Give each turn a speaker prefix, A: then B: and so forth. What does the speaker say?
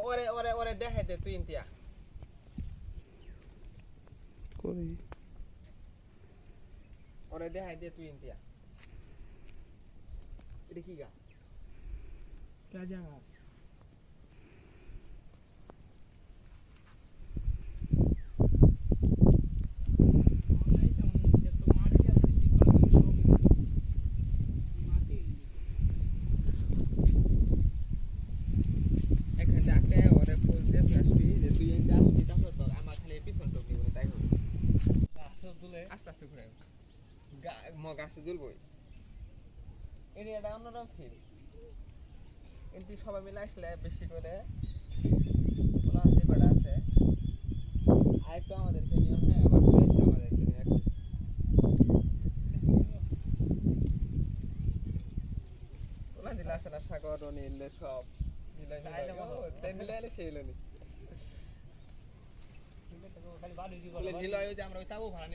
A: ওরে দেখাই দে তুই ইন্তিয়া
B: করি
A: ওরে দেখাই দে তুই ইন্তিয়া এটা কি গাছ
C: রাজা গাছ
A: এখানে ডাকতে ওরে ফুল দিয়ে আসবি যে তুই ইন্তিয়া আসবি তারপর তো আমার খালি পিছন টক দিব তাই হবে আস্তে আস্তে ঘুরে গাছে দুলবই এরিয়াটা অন্যরকম ফিল কিন্তু সবাই মিলে আসলে বেশি করে ওরা যে কটা আছে আরেকটু আমাদেরকে নিয়ে হ্যাঁ আবার ফ্রেশ আমাদেরকে নিয়ে ওরা দিলে আছে না সাগর নীল সব মিলাই সেই নীল যে আমরা ওই তাবু ভাড়া